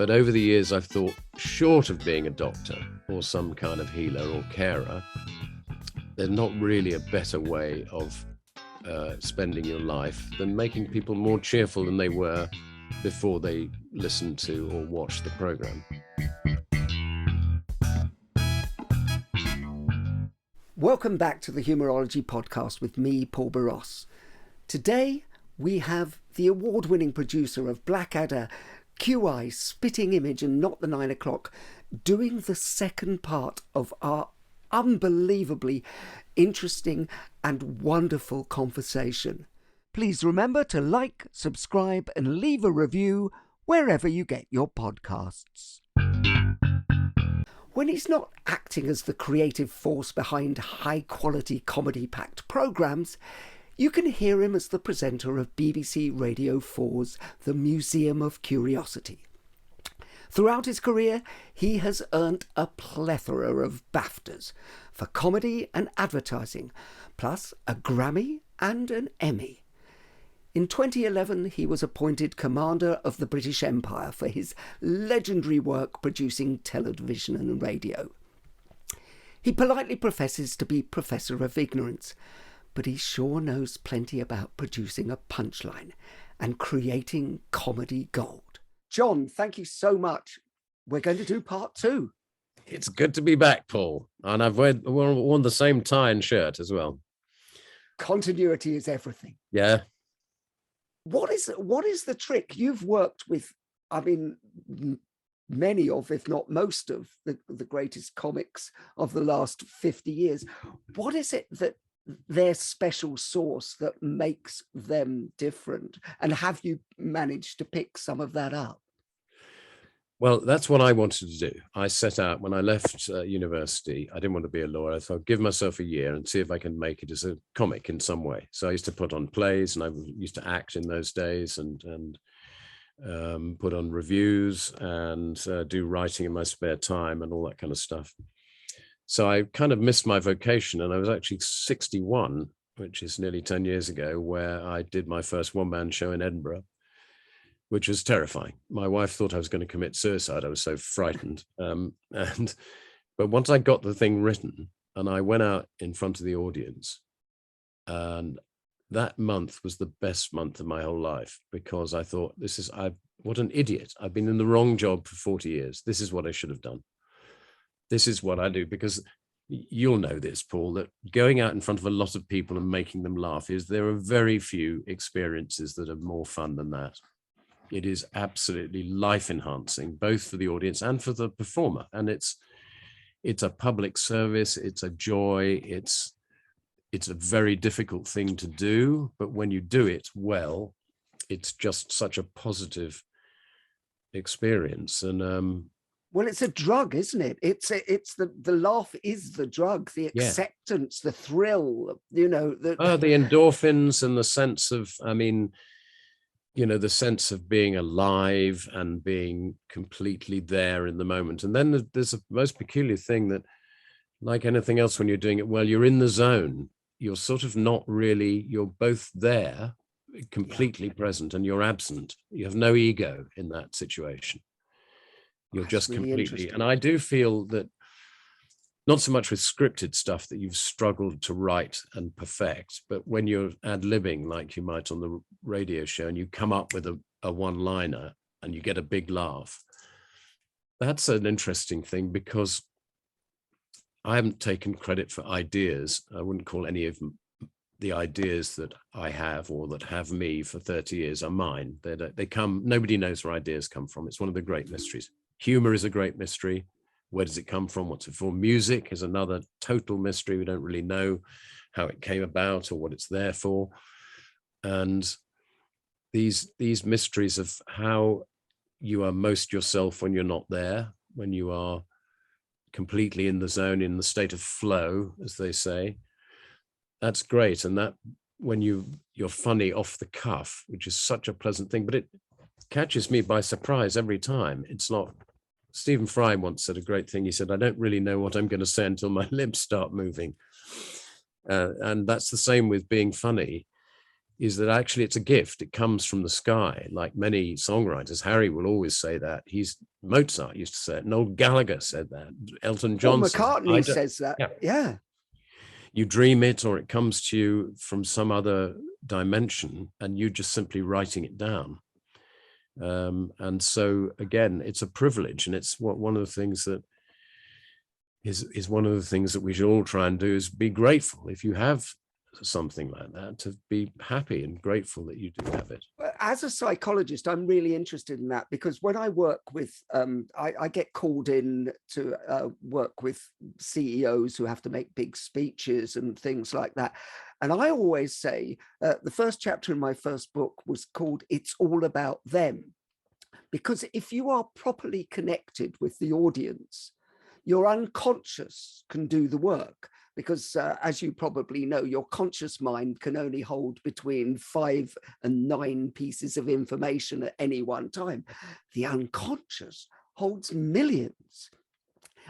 But over the years, I've thought, short of being a doctor or some kind of healer or carer, there's not really a better way of spending your life than making people more cheerful than they were before they listened to or watched the program. Welcome back to the Humourology Podcast with me, Paul Boross. Today, we have the award-winning producer of Blackadder, QI, Spitting Image and Not the 9 O'Clock, doing the second part of our unbelievably interesting and wonderful conversation. Please remember to like, subscribe and leave a review wherever you get your podcasts. When he's not acting as the creative force behind high-quality comedy-packed programmes, you can hear him as the presenter of BBC Radio 4's The Museum of Curiosity. Throughout his career, he has earned a plethora of BAFTAs for comedy and advertising, plus a Grammy and an Emmy. In 2011, he was appointed Commander of the British Empire for his legendary work producing television and radio. He politely professes to be Professor of Ignorance, but he sure knows plenty about producing a punchline and creating comedy gold. John, thank you so much. We're going to do part 2. It's good to be back, Paul. And I've worn the same tie and shirt as well. Continuity is everything. Yeah. What is the trick? You've worked with, many of, if not most of, the greatest comics of the last 50 years. What is it that their special sauce that makes them different? And have you managed to pick some of that up? Well, that's what I wanted to do. I set out when I left university. I didn't want to be a lawyer, so I'd give myself a year and see if I can make it as a comic in some way. So I used to put on plays, and I used to act in those days, and put on reviews and do writing in my spare time and all that kind of stuff. So I kind of missed my vocation, and I was actually 61, which is nearly 10 years ago, where I did my first one-man show in Edinburgh, which was terrifying. My wife thought I was going to commit suicide. I was so frightened. But once I got the thing written and I went out in front of the audience, and that month was the best month of my whole life, because I thought, what an idiot. I've been in the wrong job for 40 years. This is what I should have done. This is what I do, because you'll know this, Paul, that going out in front of a lot of people and making them laugh there are very few experiences that are more fun than that. It is absolutely life-enhancing, both for the audience and for the performer. And it's a public service. It's a joy. It's a very difficult thing to do, but when you do it well, it's just such a positive experience. And well, it's a drug, isn't it? It's the laugh is the drug, the acceptance, the thrill, the endorphins and the sense of, the sense of being alive and being completely there in the moment. And then there's a most peculiar thing that, like anything else, when you're doing it well, you're in the zone. You're sort of not really, you're both there, completely present, and you're absent. You have no ego in that situation. You're just really completely, and I do feel that not so much with scripted stuff that you've struggled to write and perfect, but when you're ad-libbing like you might on the radio show and you come up with a one-liner and you get a big laugh, that's an interesting thing, because I haven't taken credit for ideas. I wouldn't call any of the ideas that I have or that have me for 30 years are mine. They come, nobody knows where ideas come from. It's one of the great mysteries. Humor is a great mystery. Where does it come from? What's it for? Music is another total mystery. We don't really know how it came about or what it's there for. And these mysteries of how you are most yourself when you're not there, when you are completely in the zone, in the state of flow, as they say, that's great. And that when you're funny off the cuff, which is such a pleasant thing, but it catches me by surprise every time. It's not. Stephen Fry once said a great thing. He said, I don't really know what I'm going to say until my lips start moving. And that's the same with being funny, is that actually it's a gift. It comes from the sky. Like many songwriters, Harry will always say that. He's Mozart used to say it. Noel Gallagher said that. Elton Paul John McCartney says that. Yeah. You dream it, or it comes to you from some other dimension, and you just simply writing it down. And so again, it's a privilege, and it's one of the things that is one of the things that we should all try and do, is be grateful. If you have something like that, to be happy and grateful that you do have it. As a psychologist, I'm really interested in that, because when I work with, I get called in to work with CEOs who have to make big speeches and things like that. And I always say, the first chapter in my first book was called "It's All About Them." Because if you are properly connected with the audience, your unconscious can do the work. Because as you probably know, your conscious mind can only hold between 5 and 9 pieces of information at any one time. The unconscious holds millions.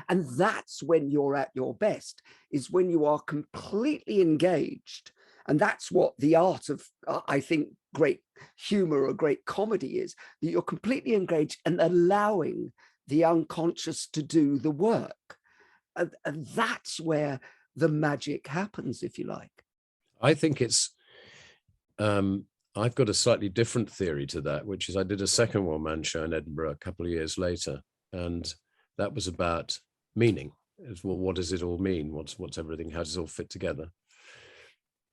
And that's when you're at your best, is when you are completely engaged. And that's what the art of, I think, great humor or great comedy is, that you're completely engaged and allowing the unconscious to do the work. And that's where the magic happens, if you like. I think it's, I've got a slightly different theory to that, which is I did a second one-man show in Edinburgh a couple of years later, and that was about meaning. Well, what does it all mean? What's everything? How does it all fit together?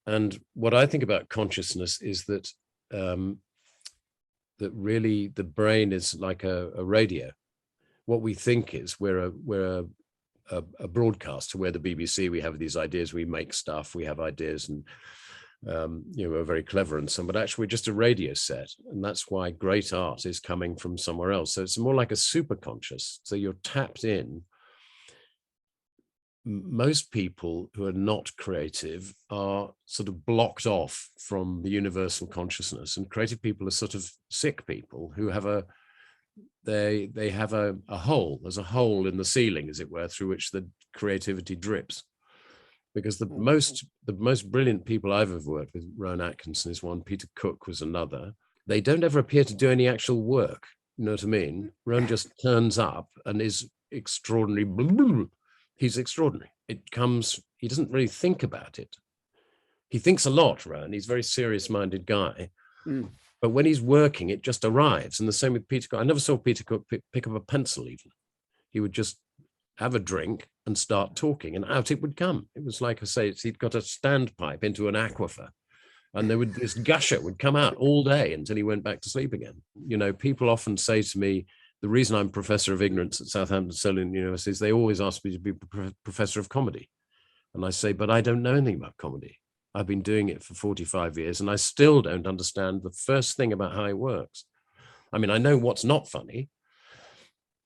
And what I think about consciousness is that that really the brain is like a radio. What we think is we're a broadcaster. We're the BBC. We have these ideas. We make stuff. We have ideas, and we're very clever and some. But actually, we're just a radio set, and that's why great art is coming from somewhere else. So it's more like a superconscious. So you're tapped in. Most people who are not creative are sort of blocked off from the universal consciousness, and creative people are sort of sick people who have they have a hole. There's a hole in the ceiling, as it were, through which the creativity drips. Because the most brilliant people I've ever worked with, Rowan Atkinson is one, Peter Cook was another. They don't ever appear to do any actual work. You know what I mean? Rowan just turns up and is extraordinary. He's extraordinary. It comes, he doesn't really think about it. He thinks a lot, Rowan. He's a very serious-minded guy. Mm. But when he's working, it just arrives. And the same with Peter Cook. I never saw Peter Cook pick up a pencil even. He would just have a drink and start talking, and out it would come. It was like I say, he'd got a standpipe into an aquifer, and this gusher would come out all day until he went back to sleep again. You know, people often say to me, the reason I'm professor of ignorance at Southampton Solent University is they always ask me to be professor of comedy. And I say, but I don't know anything about comedy. I've been doing it for 45 years, and I still don't understand the first thing about how it works. I mean, I know what's not funny.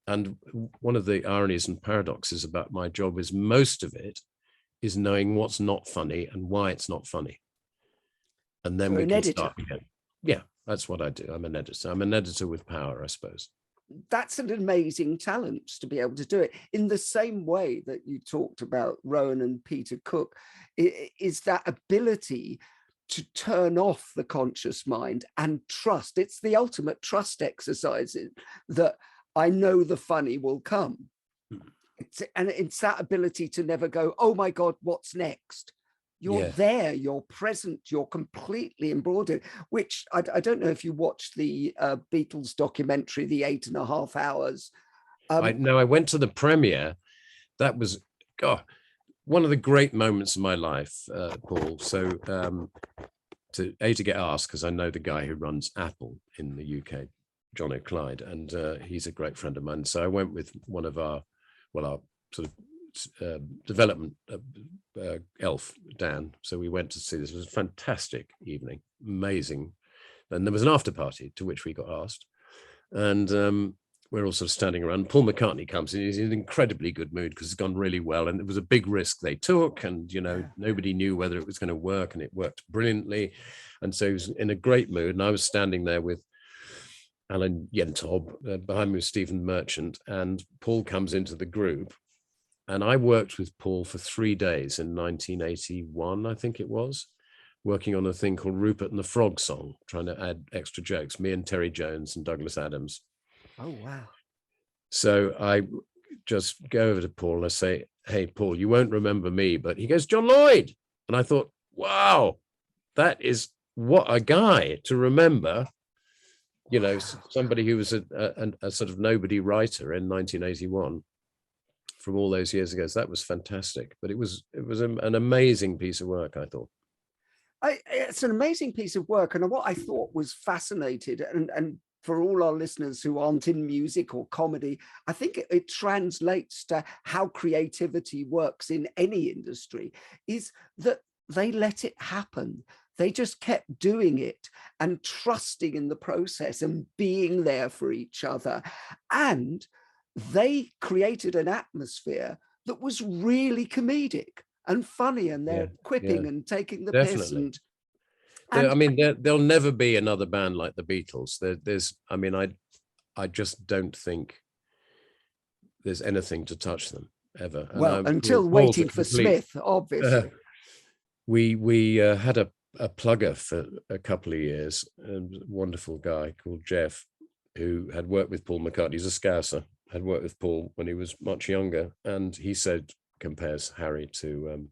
And one of the ironies and paradoxes about my job is most of it is knowing what's not funny and why it's not funny. And then we can start again. Yeah, that's what I do. I'm an editor. I'm an editor with power, I suppose. That's an amazing talent to be able to do it in the same way that you talked about Rowan and Peter Cook. Is that ability to turn off the conscious mind and trust. It's the ultimate trust exercise that I know the funny will come. It's that ability to never go, oh my God, what's next? You're there, you're present, you're completely embroidered, which I don't know if you watched the Beatles documentary, the 8.5 hours. I went to the premiere. That was, one of the great moments of my life, Paul. So to get asked, because I know the guy who runs Apple in the UK, John O'Clyde, and he's a great friend of mine. So I went with one of our sort of development elf, Dan. So we went to see this. It was a fantastic evening, amazing. And there was an after party to which we got asked. And we're all sort of standing around. Paul McCartney comes in. He's in an incredibly good mood because it's gone really well. And it was a big risk they took. And, nobody knew whether it was going to work. And it worked brilliantly. And so he was in a great mood. And I was standing there with Alan Yentob. Behind me was Stephen Merchant. And Paul comes into the group. And I worked with Paul for 3 days in 1981, I think it was, working on a thing called Rupert and the Frog Song, trying to add extra jokes, me and Terry Jones and Douglas Adams. Oh, wow. So I just go over to Paul and I say, hey, Paul, you won't remember me, but he goes, John Lloyd. And I thought, wow, that is what a guy to remember, you know, somebody who was a sort of nobody writer in 1981 from all those years ago. So that was fantastic. But it was an amazing piece of work, I thought. It's an amazing piece of work. And what I thought was fascinating, and for all our listeners who aren't in music or comedy, I think it translates to how creativity works in any industry, is that they let it happen. They just kept doing it and trusting in the process and being there for each other. And they created an atmosphere that was really comedic and funny, and they're quipping and taking the piss. And I mean, there'll never be another band like the Beatles. I mean, I just don't think there's anything to touch them ever. Well, until Waiting for Smith, obviously. We had a plugger for a couple of years, a wonderful guy called Jeff, who had worked with Paul McCartney. He's a Scouser, had worked with Paul when he was much younger, and he said, compares Harry to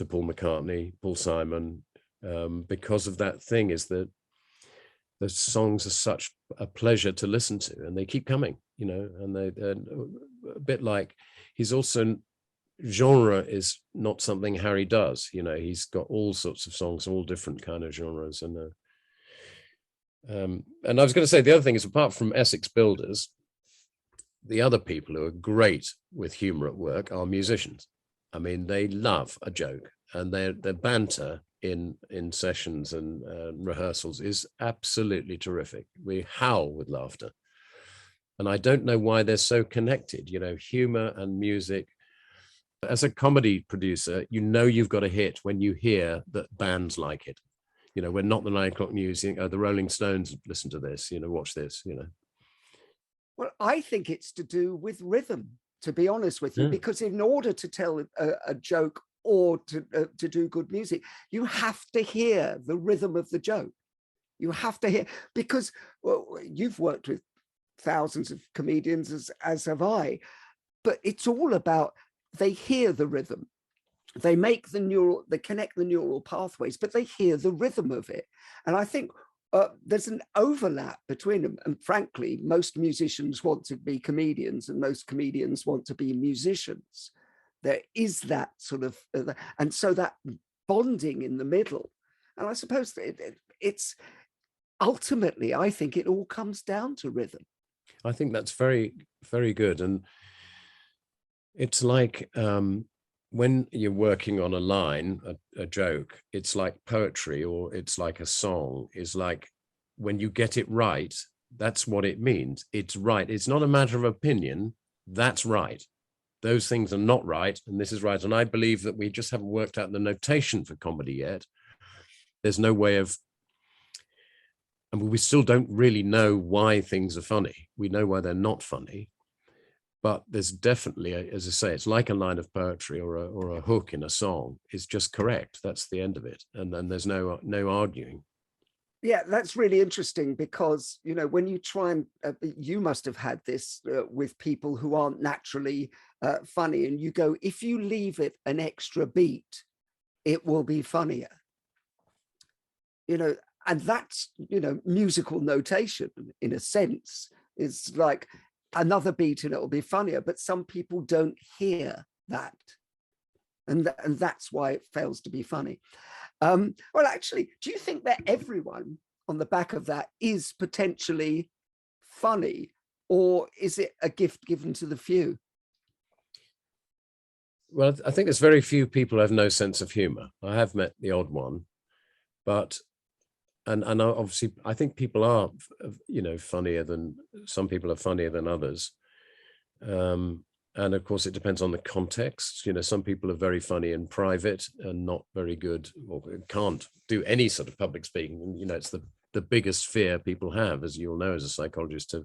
Paul McCartney, Paul Simon, because of that thing, is that the songs are such a pleasure to listen to, and they keep coming, you know, and they're a bit like, he's also, genre is not something Harry does, you know, he's got all sorts of songs, all different kind of genres. And I was going to say, the other thing is, apart from Essex Builders, the other people who are great with humor at work are musicians. I mean, they love a joke, and their banter in sessions and rehearsals is absolutely terrific. We howl with laughter, and I don't know why they're so connected. You know, humor and music. As a comedy producer, you know you've got a hit when you hear that bands like it. You know, when Not the 9 O'Clock News, the Rolling Stones listen to this. You know, watch this. You know. Well, I think it's to do with rhythm, to be honest with you, because in order to tell a joke or to do good music, you have to hear the rhythm of the joke. You have to hear, because you've worked with thousands of comedians, as have I, but it's all about, they hear the rhythm. They connect the neural pathways, but they hear the rhythm of it. And I think there's an overlap between them. And frankly, most musicians want to be comedians, and most comedians want to be musicians. There is that sort of, and so that bonding in the middle. And I suppose it's ultimately, I think it all comes down to rhythm. I think that's very, very good. And it's like, when you're working on a line, a joke, it's like poetry, or it's like a song. Is like, when you get it right, that's what it means. It's right. It's not a matter of opinion. That's right. Those things are not right, and this is right. And I believe that we just haven't worked out the notation for comedy yet. There's no way of, I mean, we still don't really know why things are funny. We know why they're not funny. But there's definitely, as I say, it's like a line of poetry or a hook in a song. It's just correct. That's the end of it. And then there's no arguing. Yeah, that's really interesting, because, you know, when you try and, you must have had this with people who aren't naturally funny, and you go, if you leave it an extra beat, it will be funnier. You know, and that's, you know, musical notation in a sense. It's like, another beat and it will be funnier, but some people don't hear that, and that's why it fails to be funny. Well, actually, do you think that everyone on the back of that is potentially funny, or is it a gift given to the few? Well, I think there's very few people who have no sense of humor. I have met the odd one, but and obviously I think people are, you know, funnier than, some people are funnier than others, and of course it depends on the context. You know, some people are very funny in private and not very good, or can't do any sort of public speaking. You know, it's the biggest fear people have, as you'll know as a psychologist.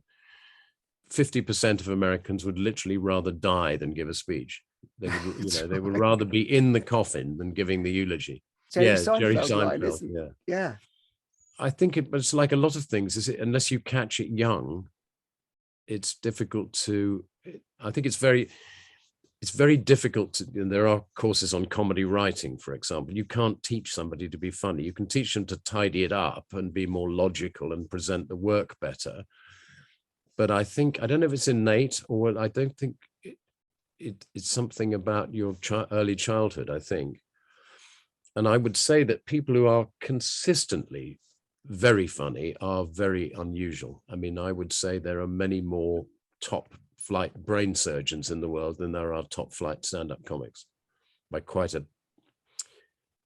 50% of Americans would literally rather die than give a speech. They would, you know, they would rather be in the coffin than giving the eulogy. Jerry Seinfeld. Yeah. I think it's like a lot of things, is it, unless you catch it young, it's difficult to, I think it's very difficult to, and there are courses on comedy writing, for example. You can't teach somebody to be funny. You can teach them to tidy it up and be more logical and present the work better. But I don't know if it's innate, or I don't think it's something about your early childhood, I think. And I would say that people who are consistently very funny are very unusual. I mean, I would say there are many more top flight brain surgeons in the world than there are top flight stand-up comics, by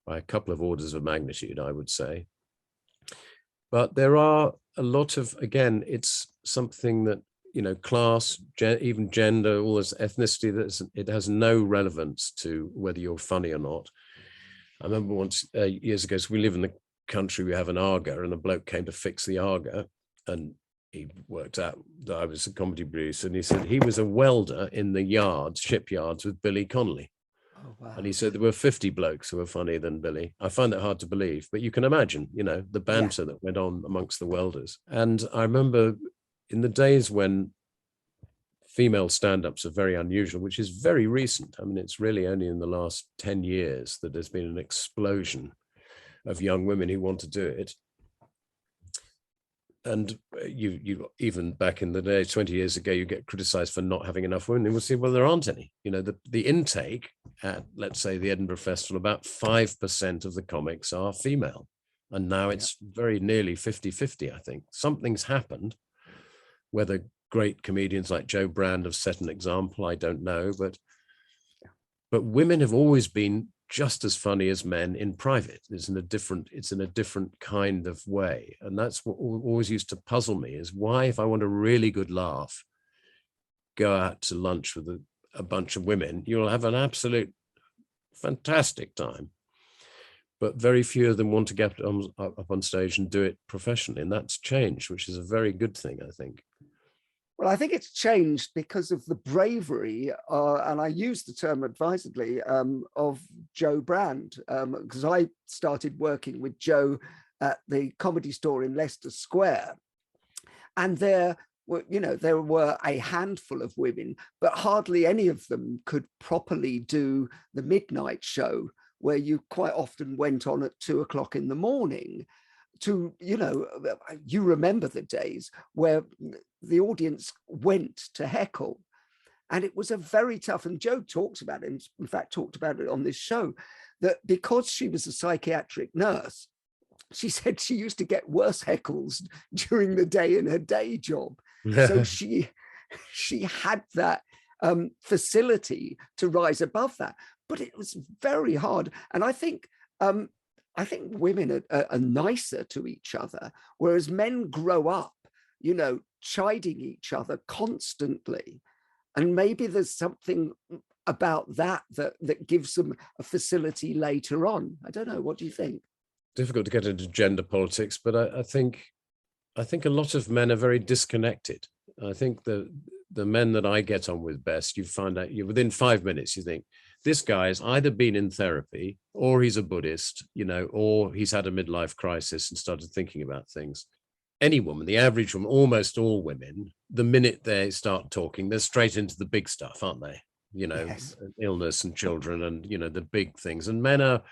a couple of orders of magnitude, I would say. But there are a lot of, again, it's something that, class, even gender, all this ethnicity, it has no relevance to whether you're funny or not. I remember once years ago, so we live in the country, we have an Arga, and a bloke came to fix the Arga, and he worked out that I was a comedy producer, and he said he was a welder in the shipyards with Billy Connolly. Oh, wow. And he said there were 50 blokes who were funnier than Billy. I find that hard to believe, but you can imagine, the banter that went on amongst the welders. And I remember in the days when female stand-ups are very unusual, which is very recent. I mean, it's really only in the last 10 years that there's been an explosion of young women who want to do it. And you even back in the day, 20 years ago, you get criticized for not having enough women. And we'll see, well, there aren't any. The intake at, let's say, the Edinburgh Festival, about 5% of the comics are female. And now it's very nearly 50-50, I think. Something's happened. Whether great comedians like Joe Brand have set an example, I don't know. But women have always been just as funny as men in private. It's in a different kind of way. And that's what always used to puzzle me, is why, if I want a really good laugh, go out to lunch with a bunch of women, you'll have an absolute fantastic time. But very few of them want to get up on stage and do it professionally. And that's changed, which is a very good thing, I think. Well, I think it's changed because of the bravery, and I use the term advisedly, of Joe Brand, because I started working with Joe at the Comedy Store in Leicester Square. And there were a handful of women, but hardly any of them could properly do the midnight show, where you quite often went on at 2 o'clock in the morning. You remember the days where the audience went to heckle, and it was a very tough, and Joe talked about it, in fact talked about it on this show, that because she was a psychiatric nurse, she said she used to get worse heckles during the day in her day job. So she had that facility to rise above that, but it was very hard. And I think women are nicer to each other, whereas men grow up, chiding each other constantly. And maybe there's something about that gives them a facility later on. I don't know. What do you think? Difficult to get into gender politics, but I think a lot of men are very disconnected. I think the men that I get on with best, you find out within 5 minutes, you think, this guy's either been in therapy, or he's a Buddhist, or he's had a midlife crisis and started thinking about things. Any woman, the average woman, almost all women, the minute they start talking, they're straight into the big stuff, aren't they? Yes. Illness and children and, the big things. And men are,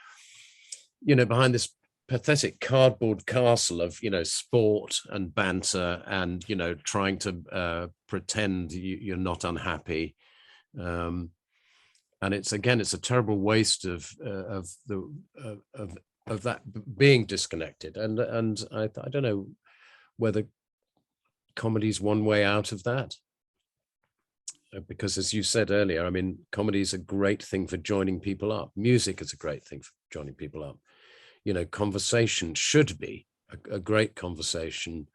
behind this pathetic cardboard castle of, sport and banter and, trying to pretend you're not unhappy. And it's a terrible waste of that being disconnected. And I don't know whether comedy's one way out of that. Because as you said earlier, I mean, comedy is a great thing for joining people up. Music is a great thing for joining people up. Conversation should be, a great conversation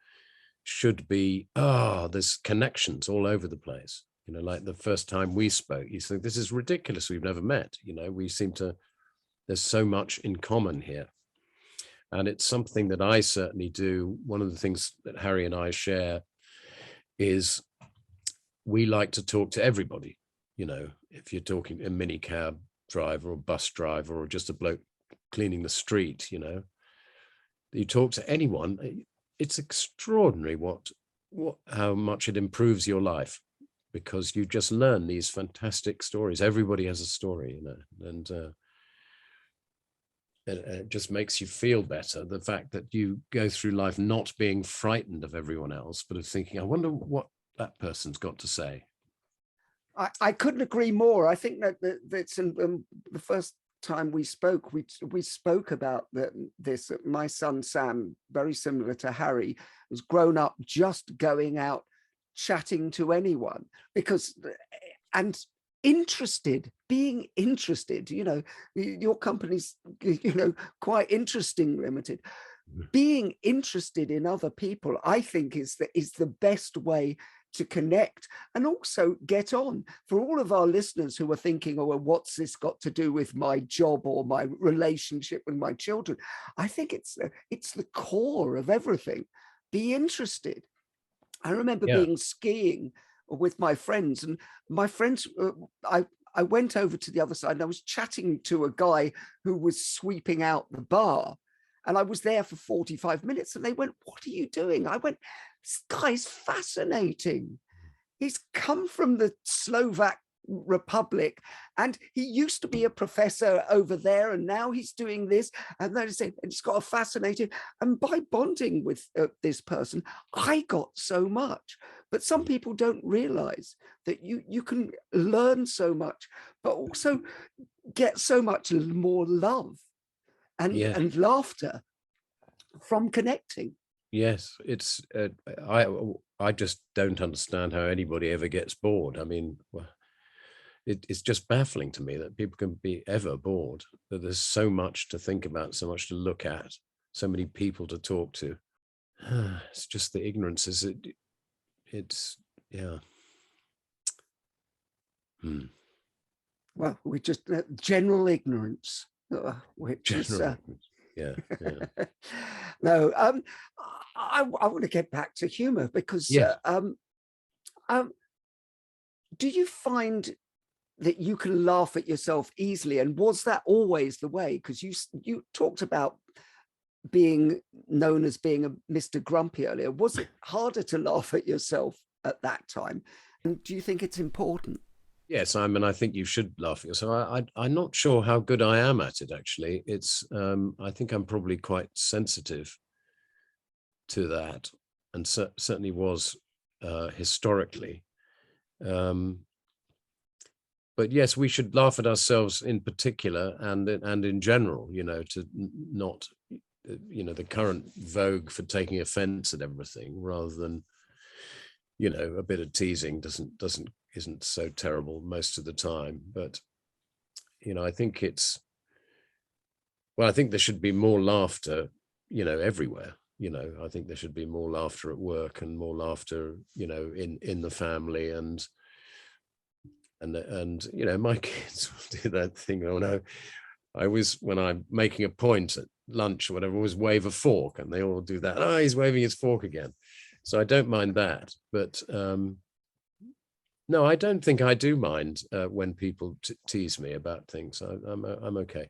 should be, there's connections all over the place. Like the first time we spoke, you think, this is ridiculous. We've never met. There's so much in common here. And it's something that I certainly do. One of the things that Harry and I share is we like to talk to everybody. If you're talking a minicab driver or bus driver or just a bloke cleaning the street, you talk to anyone. It's extraordinary what how much it improves your life, because you just learn these fantastic stories. Everybody has a story, and it just makes you feel better. The fact that you go through life not being frightened of everyone else, but of thinking, I wonder what that person's got to say. I couldn't agree more. I think that's in the first time we spoke, we spoke about this. My son Sam, very similar to Harry, has grown up just going out chatting to anyone, and being interested. Your company's quite interesting limited. Being interested in other people, I think, is the best way to connect and also get on. For all of our listeners who are thinking, oh, well, what's this got to do with my job or my relationship with my children? I think it's the core of everything. Be interested. I remember being skiing with my friends, and my friends, I went over to the other side and I was chatting to a guy who was sweeping out the bar. And I was there for 45 minutes and they went, what are you doing? I went, this guy's fascinating. He's come from the Slovak Republic and he used to be a professor over there and now he's doing this. And then it's got a fascinating, and by bonding with this person, I got so much. But some people don't realize that you can learn so much, but also get so much more love and laughter from connecting. Yes, it's I just don't understand how anybody ever gets bored. I mean, it's just baffling to me that people can be ever bored, that there's so much to think about, so much to look at, so many people to talk to. It's just the ignorance. It's yeah. Well, we just general ignorance, which general is yeah. No, I want to get back to humor because do you find that you can laugh at yourself easily, and was that always the way? Because you talked about being known as being a Mr. Grumpy earlier. Was it harder to laugh at yourself at that time? And do you think it's important? Yes, I think you should laugh at yourself. I'm not sure how good I am at it, actually. It's I think I'm probably quite sensitive to that, and certainly was historically. But yes, we should laugh at ourselves in particular and in general, to not, the current vogue for taking offense at everything, rather than, a bit of teasing isn't so terrible most of the time. But, I think I think there should be more laughter, everywhere. I think there should be more laughter at work and more laughter, in the family and my kids will do that thing. Oh no, when I'm making a point at lunch or whatever, always wave a fork, and they all do that. Oh, he's waving his fork again. So I don't mind that, but no, I don't think I do mind when people tease me about things. I'm okay.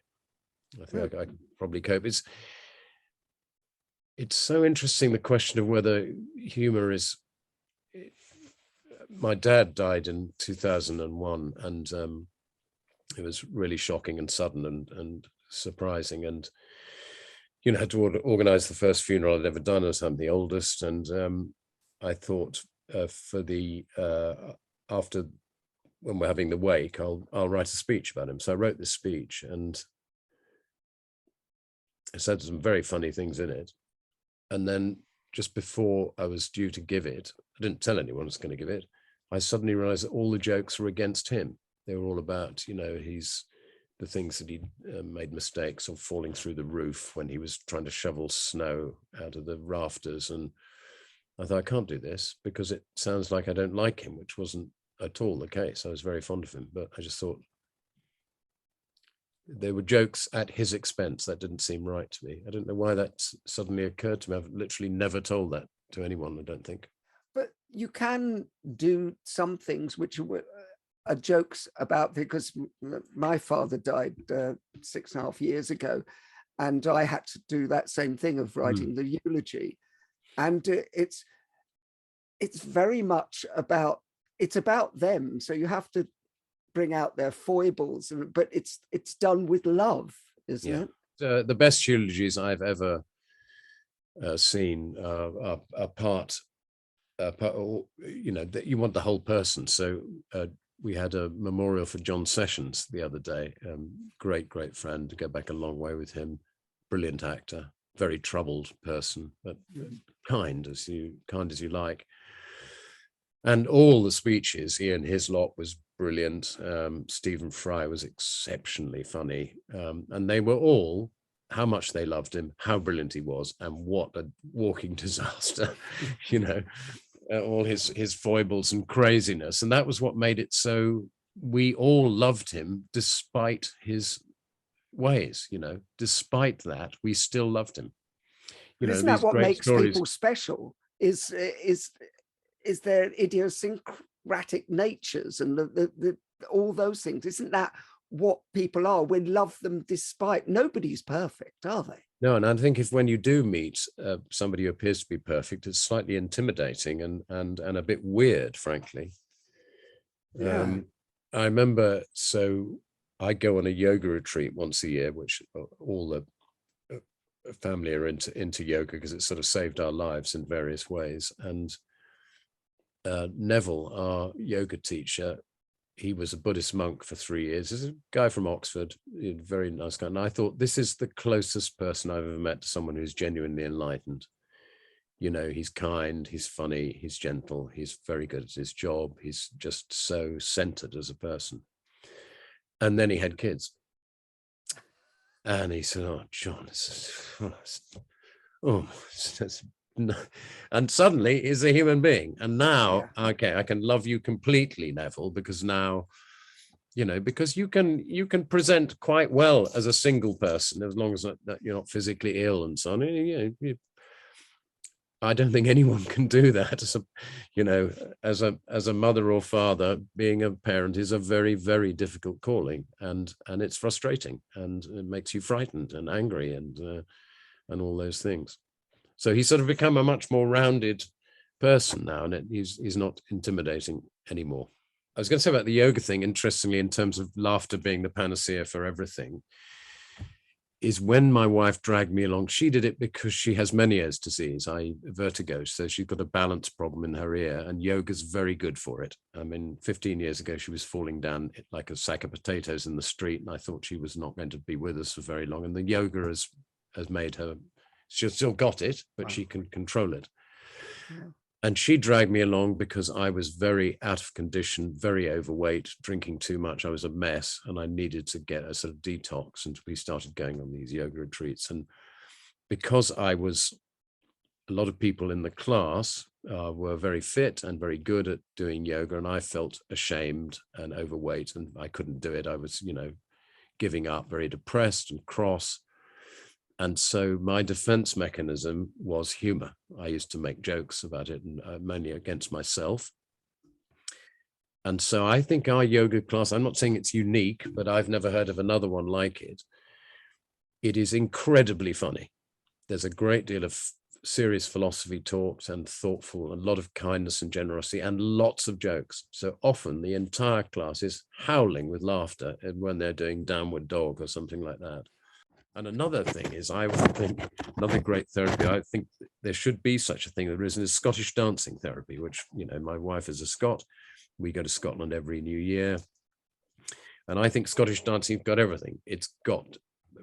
I think I can probably cope. It's so interesting, the question of whether humor is. My dad died in 2001, and it was really shocking and sudden and surprising, and had to organize the first funeral I'd ever done as I'm the oldest. And I thought for the after, when we're having the wake, I'll write a speech about him. So I wrote this speech, and I said some very funny things in it. And then just before I was due to give it, I didn't tell anyone I was going to give it, I suddenly realized that all the jokes were against him. They were all about, the things that he made mistakes of, falling through the roof when he was trying to shovel snow out of the rafters. And I thought, I can't do this because it sounds like I don't like him, which wasn't at all the case. I was very fond of him, but I just thought there were jokes at his expense. That didn't seem right to me. I don't know why that suddenly occurred to me. I've literally never told that to anyone, I don't think. But you can do some things which are jokes about, because my father died 6.5 years ago, and I had to do that same thing of writing the eulogy. And it's very much about, it's about them. So you have to bring out their foibles, but it's done with love, isn't it? The best eulogies I've ever seen are part, you know, that you want the whole person. So we had a memorial for John Sessions the other day. Great friend, to go back a long way with him. Brilliant actor, very troubled person, but kind as you like. And all the speeches, he and his lot was brilliant. Stephen Fry was exceptionally funny. And they were all how much they loved him, how brilliant he was, and what a walking disaster, you know, all his foibles and craziness. And that was what made it so, we all loved him despite his ways, you know, despite that, we still loved him. You know, isn't that what makes stories. People special? Is their idiosyncratic natures and the all those things? Isn't that what people are? We love them despite. Nobody's perfect, are they? No, and I think if when you do meet somebody who appears to be perfect, it's slightly intimidating and a bit weird, frankly. Yeah. I remember, so I go on a yoga retreat once a year, which all the family are into yoga because it sort of saved our lives in various ways. And Neville, our yoga teacher, he was a Buddhist monk for 3 years. He's a guy from Oxford, a very nice guy. And I thought, this is the closest person I've ever met to someone who's genuinely enlightened. You know, he's kind, he's funny, he's gentle, he's very good at his job. He's just so centered as a person. And then he had kids. And he said, "Oh, John, and suddenly he's a human being. And now, okay, I can love you completely, Neville, because now, you know, because you can present quite well as a single person, as long as that you're not physically ill and so on. I don't think anyone can do that. As a mother or father, being a parent is a very, very difficult calling, and it's frustrating, and it makes you frightened and angry and all those things. So he's sort of become a much more rounded person now, and he's not intimidating anymore. I was going to say about the yoga thing, interestingly, in terms of laughter being the panacea for everything, is when my wife dragged me along. She did it because she has Meniere's disease, vertigo. So she's got a balance problem in her ear, and yoga's very good for it. I mean, 15 years ago, she was falling down like a sack of potatoes in the street, and I thought she was not going to be with us for very long. And the yoga has made her, she's still got it, but she can control it. Yeah. And she dragged me along because I was very out of condition, very overweight, drinking too much. I was a mess, and I needed to get a sort of detox. And we started going on these yoga retreats. And because a lot of people in the class were very fit and very good at doing yoga, and I felt ashamed and overweight, and I couldn't do it. I was, giving up, very depressed and cross. And so my defense mechanism was humor. I used to make jokes about it, and mainly against myself. And so I think our yoga class, I'm not saying it's unique, but I've never heard of another one like it. It is incredibly funny. There's a great deal of serious philosophy talked and thoughtful, a lot of kindness and generosity, and lots of jokes. So often the entire class is howling with laughter when they're doing downward dog or something like that. And another thing is, I think another great therapy, I think there should be such a thing that is Scottish dancing therapy, which, my wife is a Scot. We go to Scotland every New Year. And I think Scottish dancing got everything. It's got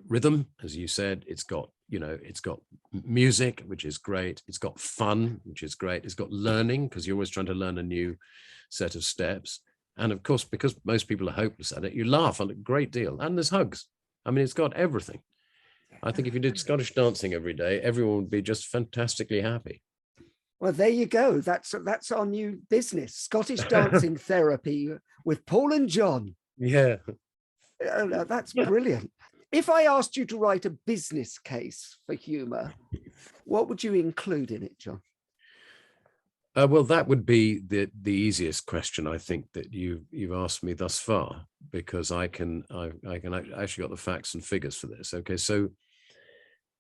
rhythm, as you said. It's got, it's got music, which is great. It's got fun, which is great. It's got learning, because you're always trying to learn a new set of steps. And of course, because most people are hopeless at it, you laugh a great deal. And there's hugs. I mean, it's got everything. I think if you did Scottish dancing every day, everyone would be just fantastically happy. Well, there you go. That's our new business, Scottish dancing therapy with Paul and John. Yeah. That's brilliant. If I asked you to write a business case for humour, what would you include in it, John? Well, that would be the easiest question, I think, that you've asked me thus far, because I can actually got the facts and figures for this. Okay, so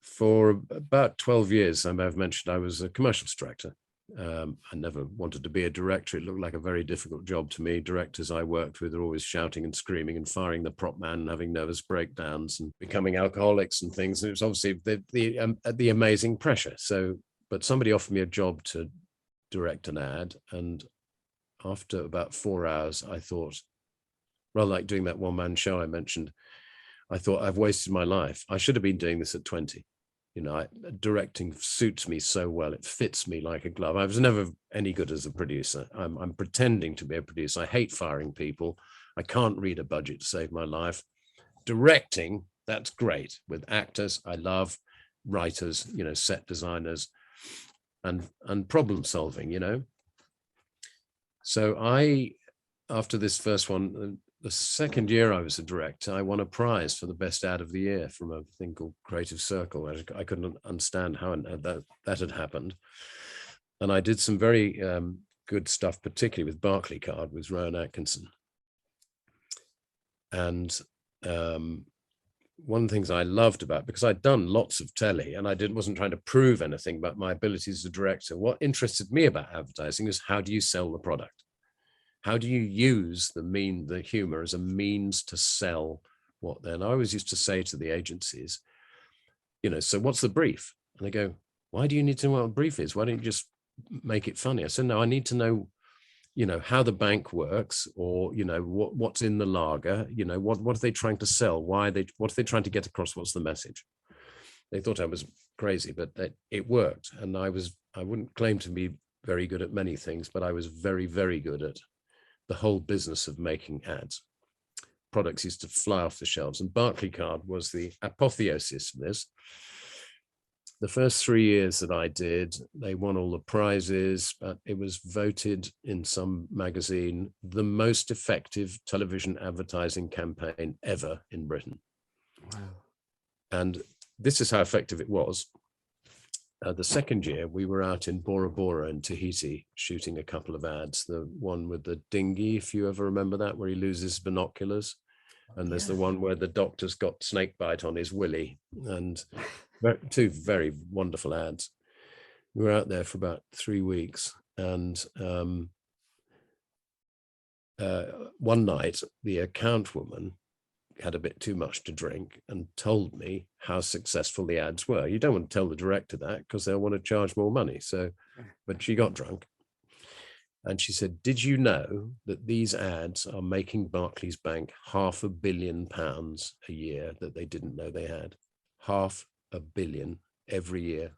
for about 12 years, I may have mentioned I was a commercials director, I never wanted to be a director. It looked like a very difficult job to me. Directors I worked with are always shouting and screaming and firing the prop man and having nervous breakdowns and becoming alcoholics and things. And it was obviously the amazing pressure. So, but somebody offered me a job to direct an ad. And after about 4 hours, I thought, rather like doing that one-man show I mentioned, I thought, I've wasted my life. I should have been doing this at 20. Directing suits me so well. It fits me like a glove. I was never any good as a producer. I'm pretending to be a producer. I hate firing people. I can't read a budget to save my life. Directing, that's great. With actors, I love writers, set designers, and problem solving, So after this first one, the second year I was a director, I won a prize for the best ad of the year from a thing called Creative Circle. I couldn't understand how that had happened. And I did some very good stuff, particularly with Barclaycard, with Rowan Atkinson. And one of the things I loved about, because I'd done lots of telly and I wasn't trying to prove anything about my abilities as a director. What interested me about advertising is, how do you sell the product? How do you use the humor as a means to sell what then? I always used to say to the agencies, so what's the brief? And they go, why do you need to know what a brief is? Why don't you just make it funny? I said, no, I need to know, how the bank works, or, what's in the lager, what are they trying to sell? What are they trying to get across? What's the message? They thought I was crazy, but it worked. And I wouldn't claim to be very good at many things, but I was very, very good at the whole business of making ads. Products used to fly off the shelves, and Barclaycard was the apotheosis of this. The first 3 years that I did, they won all the prizes, but it was voted in some magazine the most effective television advertising campaign ever in Britain. Wow. And this is how effective it was. The second year, we were out in Bora Bora in Tahiti shooting a couple of ads. The one with the dinghy, if you ever remember that, where he loses binoculars. And there's the one where the doctor's got snake bite on his willy. And two very wonderful ads. We were out there for about 3 weeks. And one night, the account woman had a bit too much to drink and told me how successful the ads were. You don't want to tell the director that, because they'll want to charge more money. So, but she got drunk and she said, did you know that these ads are making Barclays Bank £500 million a year that they didn't know they had? £500 million every year.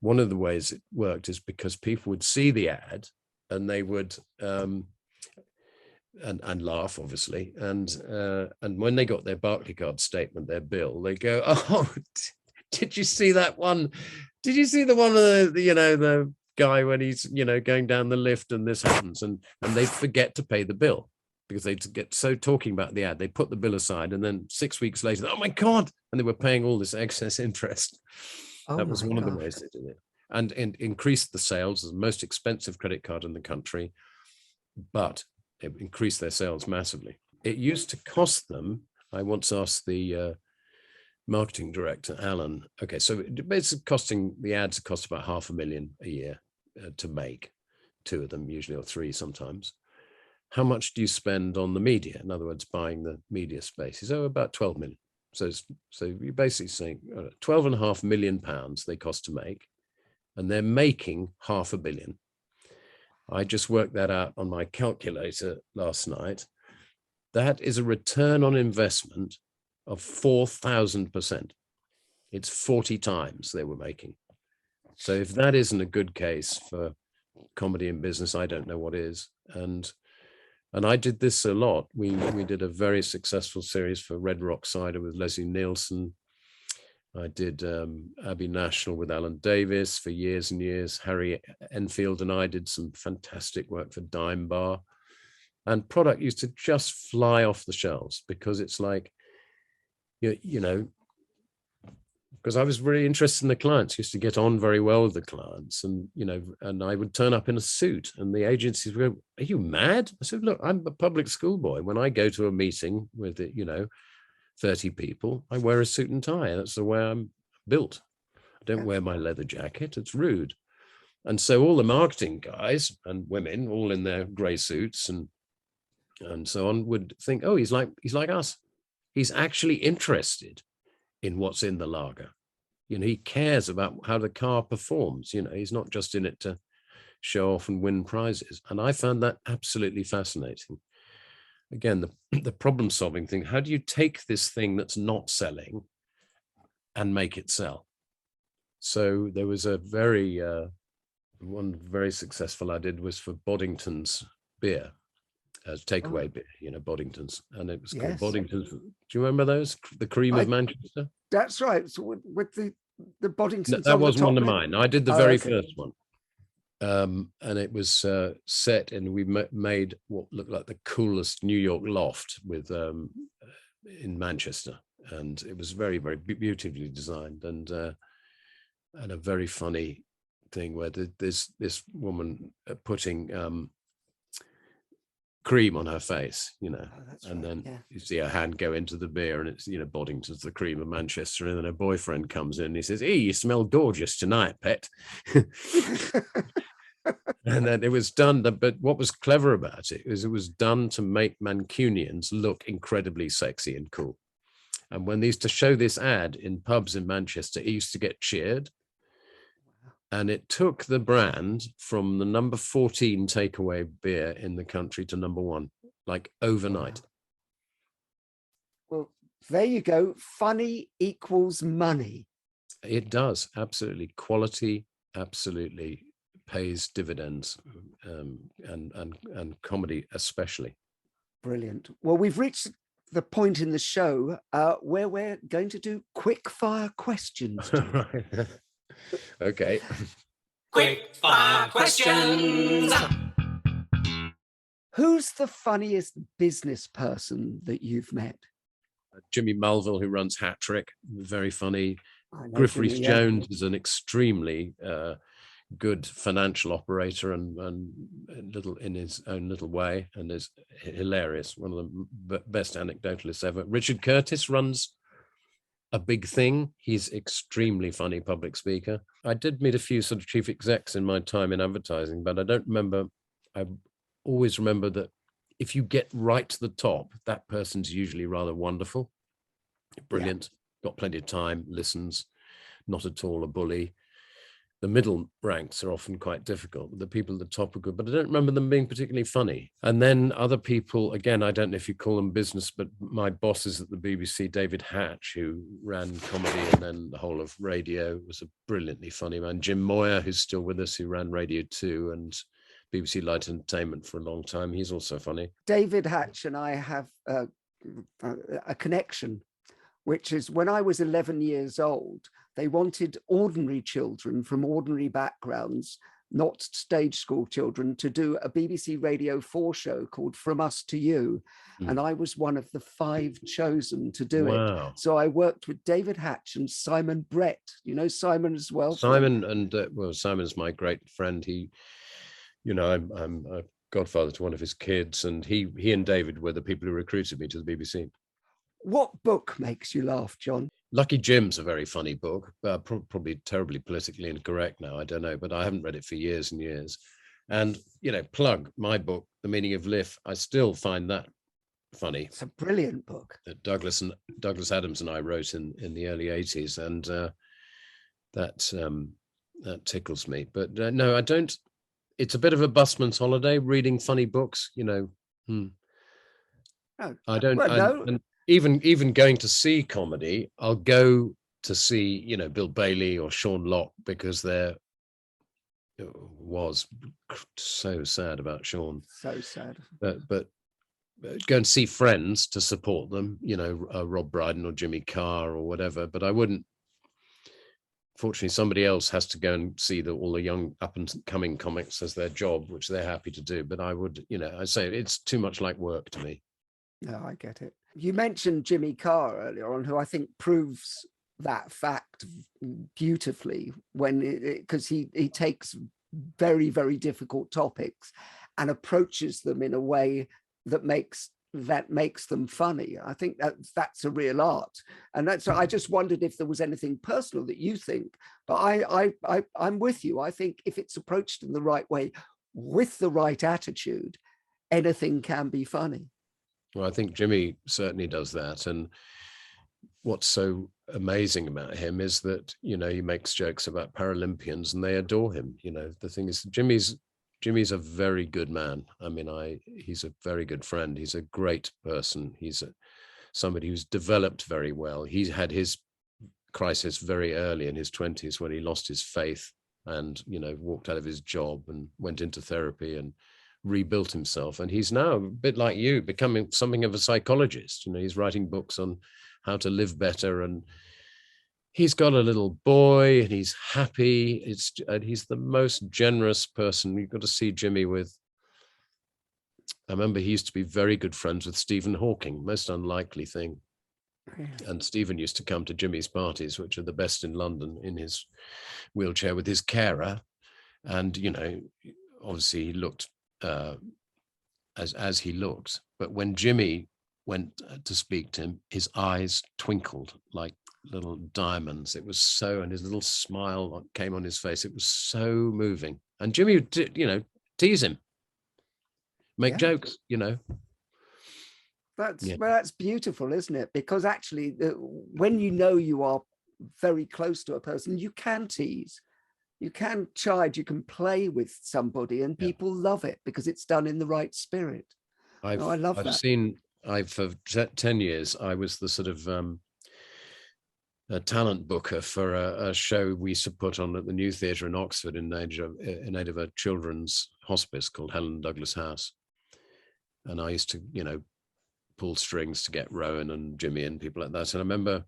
One of the ways it worked is because people would see the ad and they would and laugh, obviously, and when they got their Barclaycard statement, their bill, they go, oh, did you see that one? Did you see the one of the guy when he's going down the lift and this happens, and they forget to pay the bill because they get so talking about the ad, they put the bill aside, and then 6 weeks later, oh my God, and they were paying all this excess interest. That was one of the ways they did it, and increased the sales as the most expensive credit card in the country, but it increased their sales massively. It used to cost them, I once asked the marketing director, Alan, okay, so it's costing, the ads cost about $500,000 a year to make, 2 of them usually, or 3 sometimes. How much do you spend on the media? In other words, buying the media space. He said, about 12 million. So you're basically saying £12.5 million they cost to make, and they're making $500 million. I just worked that out on my calculator last night. That is a return on investment of 4,000%. It's 40 times they were making. So if that isn't a good case for comedy and business, I don't know what is. And I did this a lot. We did a very successful series for Red Rock Cider with Leslie Nielsen. I did Abbey National with Alan Davis for years and years. Harry Enfield and I did some fantastic work for Dime Bar. And product used to just fly off the shelves, because it's like, because I was really interested in the clients, used to get on very well with the clients, and and I would turn up in a suit, and the agencies would go, "Are you mad?" I said, "Look, I'm a public school boy. When I go to a meeting with 30 people, I wear a suit and tie. That's the way I'm built. I don't wear my leather jacket. It's rude." And so all the marketing guys and women, all in their grey suits and so on, would think, oh, he's like us. He's actually interested in what's in the lager. You know, he cares about how the car performs. You know, he's not just in it to show off and win prizes. And I found that absolutely fascinating. Again, the problem-solving thing. How do you take this thing that's not selling and make it sell? So there was a one very successful I did was for Boddington's beer, as takeaway beer, you know, Boddington's, and it was called Boddington's. Do you remember those? The cream of Manchester. That's right. So with the Boddington's. No, that wasn't one of mine. I did the very first one, and it was set, and we made what looked like the coolest New York loft with in Manchester, and it was very, very beautifully designed, and a very funny thing where this woman putting cream on her face, you know, and then you see her hand go into the beer, and it's, you know, Boddington's the cream of Manchester, and then her boyfriend comes in and he says, "Hey, you smell gorgeous tonight, pet." And then it was done, but what was clever about it was done to make Mancunians look incredibly sexy and cool. And when they used to show this ad in pubs in Manchester, it used to get cheered. And it took the brand from the number 14 takeaway beer in the country to number 1, like overnight. Well, there you go. Funny equals money. It does, absolutely. Quality absolutely pays dividends, and comedy especially. Brilliant. Well, we've reached the point in the show where we're going to do quick fire questions. Okay. Quick fire questions. Who's the funniest business person that you've met? Jimmy Mulville, who runs Hat Trick, very funny. Griff Rhys-Jones is an extremely good financial operator and little in his own little way, and is hilarious. One of the best anecdotalists ever. Richard Curtis runs A Big Thing. He's extremely funny public speaker. I did meet a few sort of chief execs in my time in advertising, but I don't remember. I always remember that if you get right to the top, that person's usually rather wonderful, brilliant, got plenty of time, listens, not at all a bully. The middle ranks are often quite difficult. The people at the top are good, but I don't remember them being particularly funny. And then other people, again, I don't know if you call them business, but my bosses at the BBC, David Hatch, who ran comedy and then the whole of radio, was a brilliantly funny man. Jim Moyer, who's still with us, who ran Radio 2 and BBC Light Entertainment for a long time. He's also funny. David Hatch and I have a connection, which is when I was 11 years old, they wanted ordinary children from ordinary backgrounds, not stage school children, to do a BBC Radio 4 show called From Us to You. And I was one of the 5 chosen to do it. So I worked with David Hatch and Simon Brett. You know Simon as well? Simon, and well, Simon's my great friend. He, you know, I'm a godfather to one of his kids, and he and David were the people who recruited me to the BBC. What book makes you laugh, John? Lucky Jim's a very funny book, probably terribly politically incorrect now, I don't know, but I haven't read it for years and years. And, you know, plug my book, The Meaning of Life, I still find that funny. It's a brilliant book. That Douglas Adams and I wrote in the early 80s, and that tickles me. But no, I don't. It's a bit of a busman's holiday, reading funny books, you know. Oh, I don't. well, no. Even going to see comedy, I'll go to see, you know, Bill Bailey or Sean Locke, because there was so sad about Sean. So sad. But go and see Friends to support them, you know, Rob Brydon or Jimmy Carr or whatever. But I wouldn't. Fortunately, somebody else has to go and see all the young up and coming comics as their job, which they're happy to do. But I would, you know, I say it's too much like work to me. No, I get it. You mentioned Jimmy Carr earlier on, who I think proves that fact beautifully because he takes very, very difficult topics and approaches them in a way that makes that makes them funny. I think that's a real art. And that's, I just wondered if there was anything personal that you think, but I'm with you. I think if it's approached in the right way, with the right attitude, anything can be funny. Well, I think Jimmy certainly does that. And what's so amazing about him is that, you know, he makes jokes about Paralympians and they adore him. You know, the thing is, Jimmy's a very good man. I mean, he's a very good friend. He's a great person. He's somebody who's developed very well. He's had his crisis very early in his 20s when he lost his faith and, you know, walked out of his job and went into therapy and rebuilt himself. And he's now, a bit like you, becoming something of a psychologist. You know, he's writing books on how to live better, and he's got a little boy and he's happy. He's the most generous person. You've got to see Jimmy with, I remember he used to be very good friends with Stephen Hawking, most unlikely thing. And Stephen used to come to Jimmy's parties, which are the best in London, in his wheelchair with his carer. And, you know, obviously he looked as he looked. But when Jimmy went to speak to him, his eyes twinkled like little diamonds. It was so, and his little smile came on his face. It was so moving. And Jimmy would, you know, tease him, make jokes, you know. That's beautiful, isn't it? Because actually, when you know you are very close to a person, you can tease, you can chide, you can play with somebody, and people love it because it's done in the right spirit. I love that. For 10 years, I was the sort of a talent booker for a show we used to put on at the New Theatre in Oxford in aid of a children's hospice called Helen Douglas House. And I used to, you know, pull strings to get Rowan and Jimmy and people like that. And I remember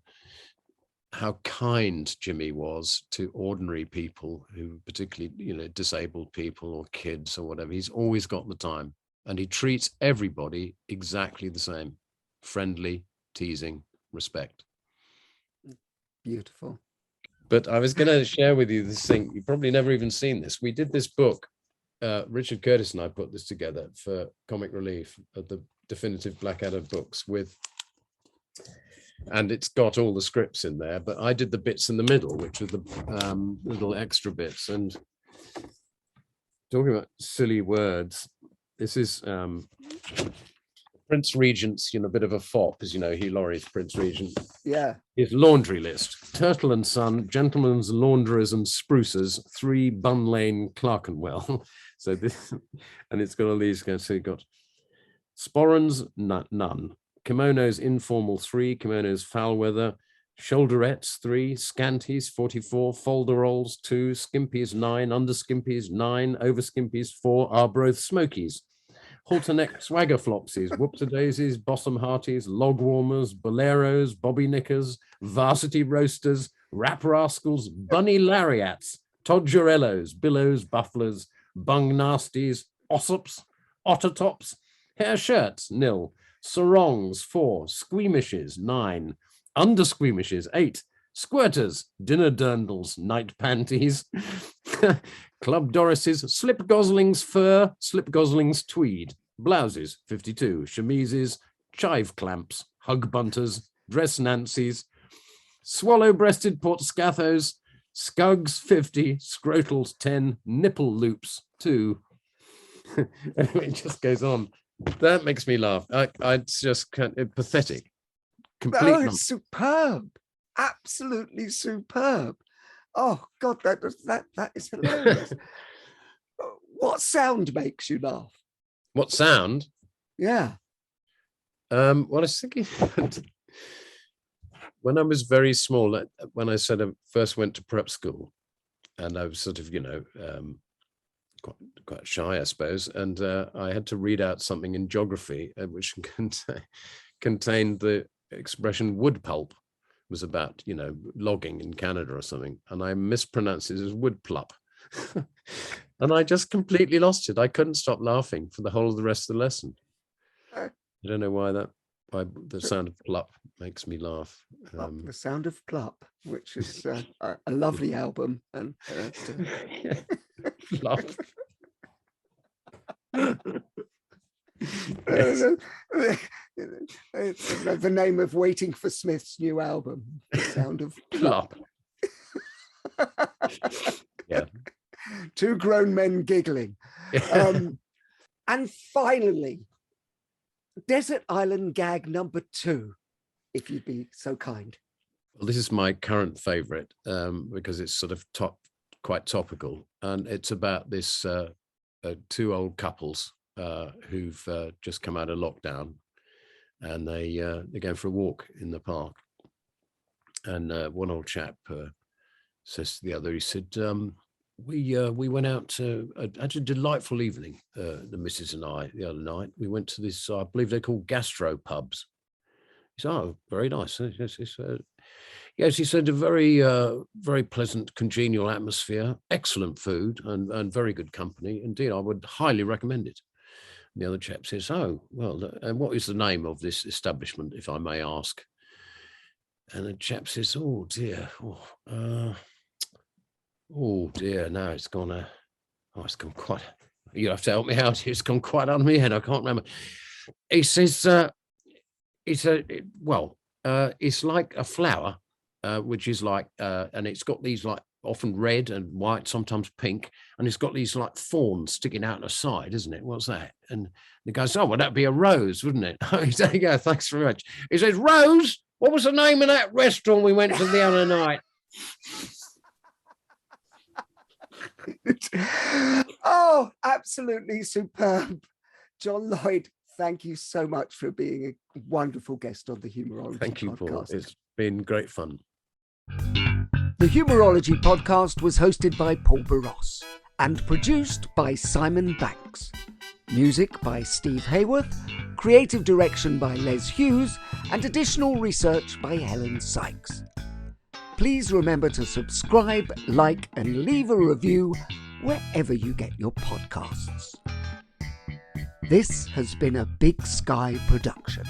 how kind Jimmy was to ordinary people, who particularly, you know, disabled people or kids or whatever. He's always got the time. And he treats everybody exactly the same. Friendly, teasing, respect. Beautiful. But I was going to share with you this thing. You've probably never even seen this. We did this book. Richard Curtis and I put this together for Comic Relief at the Definitive Blackadder books and it's got all the scripts in there, but I did the bits in the middle, which are the little extra bits. And talking about silly words, this is Prince Regent's, you know, a bit of a fop, as you know, Hugh Laurie's Prince Regent. Yeah. His laundry list: Turtle and Son, Gentlemen's Launderers and Sprucers, 3 Bun Lane, Clerkenwell. So this, and it's got all these, so you've got sporrans, none. Kimonos informal, 3. Kimonos foul weather. Shoulderettes, 3. Scanties, 44. Folderols, 2. Skimpies, 9. Underskimpies, 9. Overskimpies, 4. Arbroath smokies. Halter-neck swagger flopsies, whoop-a-daisies, bosom hearties, log warmers, boleros, bobby knickers, varsity roasters, rap rascals, bunny lariats, todgerellos, billows, bufflers, bung nasties, ossops, otter tops, hair shirts, 0, sarongs, 4, squeamishes, 9, under squeamishes, 8, squirters, dinner dirndles, night panties, club dorises, slip goslings fur, slip goslings tweed, blouses, 52, chemises, chive clamps, hug bunters, dress nancies, swallow-breasted port scathos, scugs, 50, scrotals, 10, nipple loops, 2. It just goes on. That makes me laugh. It's just pathetic. Oh, it's superb. Absolutely superb. Oh God, that is hilarious. What sound makes you laugh? What sound? Yeah. Well, I was thinking when I was very small, when I sort of first went to prep school, and I was sort of, you know, quite shy, I suppose, and I had to read out something in geography which contained the expression wood pulp. It was about, you know, logging in Canada or something, and I mispronounced it as wood plup. And I just completely lost it. I couldn't stop laughing for the whole of the rest of the lesson. I don't know why the sound of plup makes me laugh. The Sound of Plup, which is a lovely album. And Plup. Yes. It's the name of Waiting for Smith's new album, The Sound of Plop. Yeah. Two grown men giggling. And finally, Desert Island gag number 2, if you'd be so kind. Well, this is my current favourite because it's sort of quite topical, and it's about this 2 old couples who've just come out of lockdown, and they're going for a walk in the park, and one old chap says to the other, he said, we went out to had a delightful evening, the missus and I, the other night. We went to this, I believe they're called gastro pubs. He said, oh, very nice. Yes, he said, a very, very pleasant, congenial atmosphere, excellent food, and very good company. Indeed, I would highly recommend it. And the other chap says, oh, well, and what is the name of this establishment, if I may ask? And the chap says, oh, dear. Oh dear, no, it's gone quite, you have to help me out. It's gone quite out of my head. I can't remember. He says, it's like a flower, which is like, and it's got these like often red and white, sometimes pink, and it's got these like thorns sticking out the side, isn't it? What's that? And the guy says, oh, well, that'd be a rose, wouldn't it? He said, yeah, thanks very much. He says, Rose, what was the name of that restaurant we went to the other night? Oh, absolutely superb. John Lloyd, thank you so much for being a wonderful guest on the Humourology Podcast. Thank you, Paul. It's been great fun. The Humourology Podcast was hosted by Paul Boross and produced by Simon Banks. Music by Steve Hayworth, creative direction by Les Hughes, and additional research by Helen Sykes. Please remember to subscribe, like, and leave a review wherever you get your podcasts. This has been a Big Sky production.